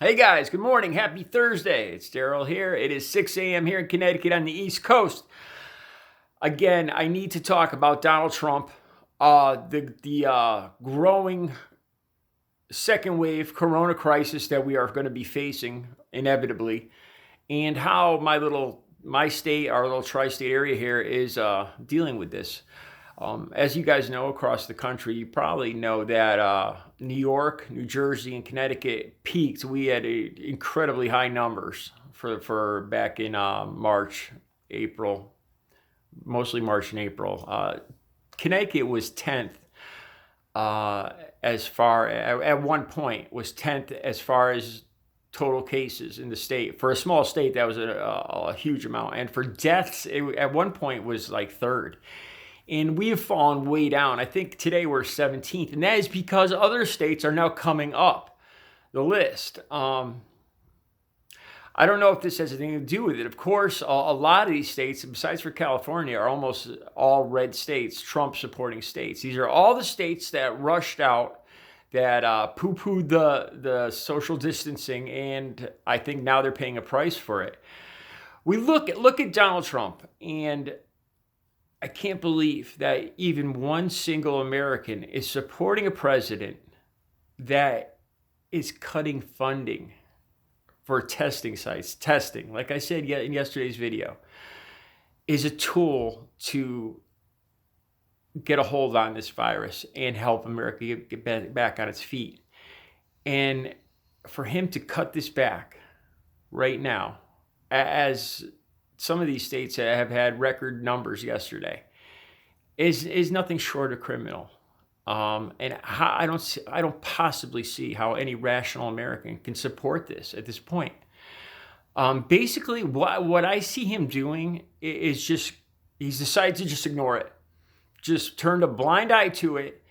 Hey guys, good morning. Happy Thursday. It's Daryl here. It is 6 a.m. here in Connecticut on the East Coast. Again, I need to talk about Donald Trump, the growing second wave corona crisis that we are going to be facing inevitably, and how my state, our little tri-state area here, is dealing with this. As you guys know, across the country, you probably know that New York, New Jersey, and Connecticut peaked. We had incredibly high numbers for back in March, April, mostly March and April. Connecticut was 10th as far, at one point, was 10th as far as total cases in the state. For a small state, that was a huge amount. And for deaths, at one point was like third. And we have fallen way down. I think today we're 17th, and that is because other states are now coming up the list. I don't know if this has anything to do with it. Of course, a lot of these states, besides for California, are almost all red states, Trump-supporting states. These are all the states that rushed out, that poo-pooed the social distancing, and I think now they're paying a price for it. We look at Donald Trump, and I can't believe that even one single American is supporting a president that is cutting funding for testing sites. Testing, like I said in yesterday's video, is a tool to get a hold on this virus and help America get back on its feet. And for him to cut this back right now, as some of these states have had record numbers yesterday, is nothing short of criminal. And I don't possibly see how any rational American can support this at this point. Basically, what I see him doing is he's decided to just ignore it, just turned a blind eye to it,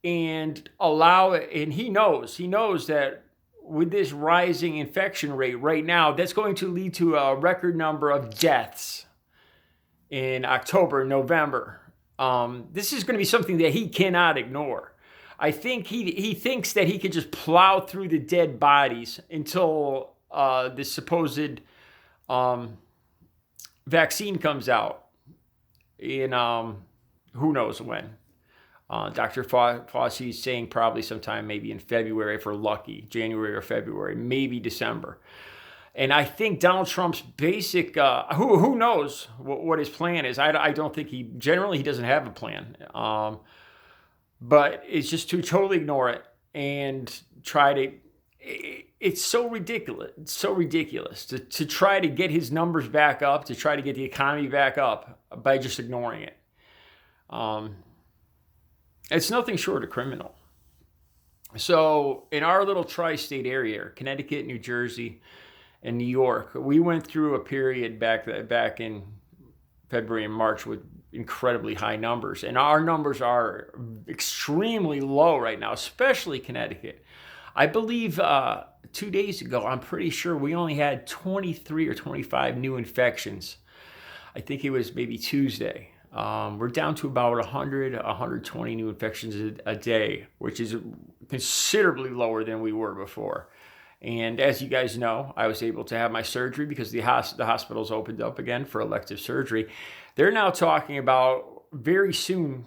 and allow it. And he knows that with this rising infection rate right now, that's going to lead to a record number of deaths in October, November. This is going to be something that he cannot ignore. I think he thinks that he could just plow through the dead bodies until the supposed vaccine comes out in who knows when. Dr. Fauci is saying probably sometime maybe in February if we're lucky, January or February, maybe December. And I think Donald Trump's basic, who knows what his plan is. I don't think he doesn't have a plan. But it's just to totally ignore it and try to, it's so ridiculous to try to get his numbers back up, to try to get the economy back up by just ignoring it. It's nothing short of criminal. So in our little tri-state area, Connecticut, New Jersey, and New York, we went through a period back in February and March with incredibly high numbers. And our numbers are extremely low right now, especially Connecticut. I believe 2 days ago, I'm pretty sure we only had 23 or 25 new infections. I think it was maybe Tuesday. We're down to about 100, 120 new infections a day, which is considerably lower than we were before. And as you guys know, I was able to have my surgery because the hospitals opened up again for elective surgery. They're now talking about very soon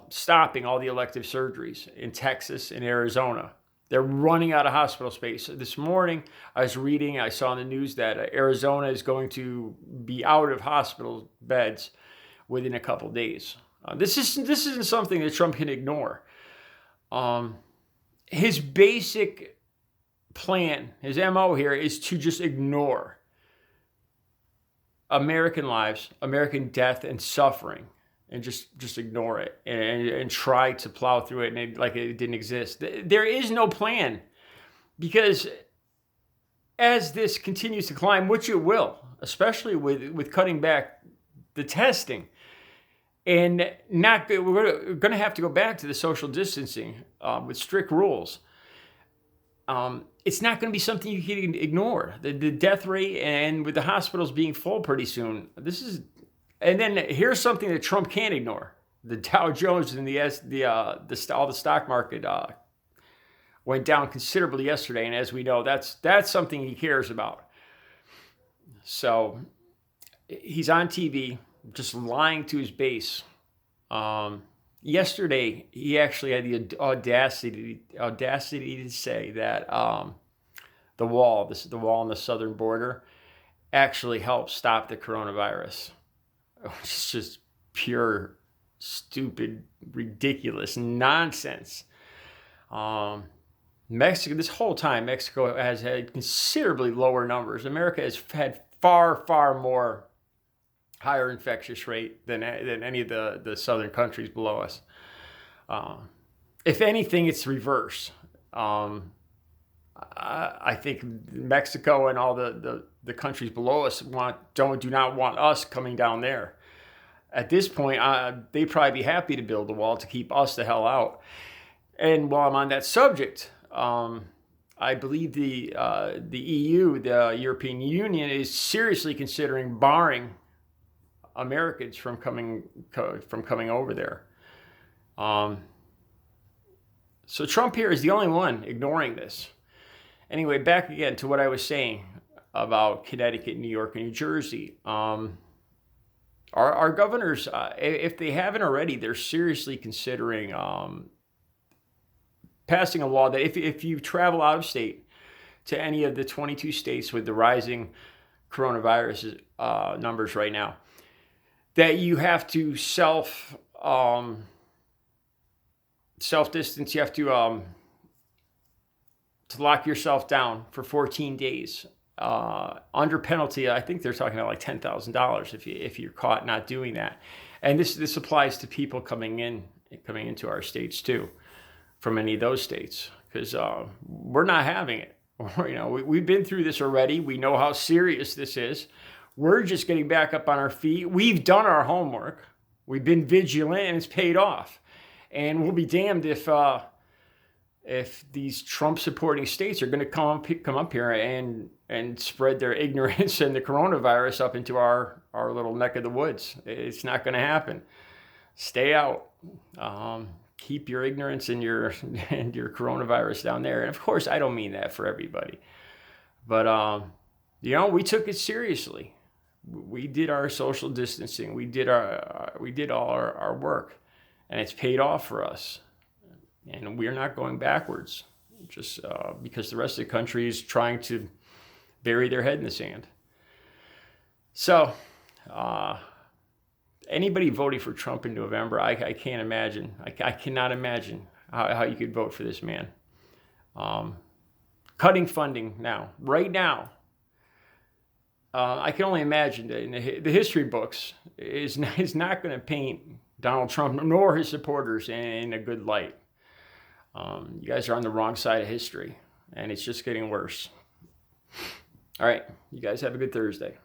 stopping all the elective surgeries in Texas and Arizona. They're running out of hospital space. This morning, I saw in the news that Arizona is going to be out of hospital beds within a couple days. This isn't something that Trump can ignore. His basic plan, his MO here, is to just ignore American lives, American death and suffering, and just ignore it and try to plow through it like it didn't exist. There is no plan, because as this continues to climb, which it will, especially with cutting back the testing, and we're going to have to go back to the social distancing with strict rules. It's not going to be something you can ignore. The death rate, and with the hospitals being full pretty soon, and then here's something that Trump can't ignore: the Dow Jones and all the stock market went down considerably yesterday, and as we know, that's something he cares about. So he's on TV just lying to his base. Yesterday, he actually had the audacity to say that the wall on the southern border, actually helped stop the coronavirus. It's just pure, stupid, ridiculous nonsense. Mexico, this whole time, Mexico has had considerably lower numbers. America has had far, far more higher infectious rate than any of the southern countries below us. If anything, it's reverse. I think Mexico and all the countries below us do not want us coming down there. At this point, they'd probably be happy to build a wall to keep us the hell out. And while I'm on that subject, I believe the EU, the European Union, is seriously considering barring Americans from coming over there. So Trump here is the only one ignoring this. Anyway, back again to what I was saying about Connecticut, New York, and New Jersey. Our governors, if they haven't already, they're seriously considering passing a law that if you travel out of state to any of the 22 states with the rising coronavirus numbers right now, that you have to self-distance. You have to lock yourself down for 14 days under penalty. I think they're talking about like $10,000 if you're caught not doing that. And this applies to people coming into our states too, from any of those states, because we're not having it. We've been through this already. We know how serious this is. We're just getting back up on our feet. We've done our homework. We've been vigilant, and it's paid off. And we'll be damned if these Trump-supporting states are going to come up here and spread their ignorance and the coronavirus up into our little neck of the woods. It's not going to happen. Stay out. Keep your ignorance and your coronavirus down there. And of course, I don't mean that for everybody, but we took it seriously. We did our social distancing. We did all our work, and it's paid off for us. And we're not going backwards, just because the rest of the country is trying to bury their head in the sand. So, anybody voting for Trump in November, I can't imagine. I cannot imagine how you could vote for this man. Cutting funding right now. I can only imagine that in the history books is not going to paint Donald Trump nor his supporters in a good light. You guys are on the wrong side of history, and it's just getting worse. All right, you guys have a good Thursday.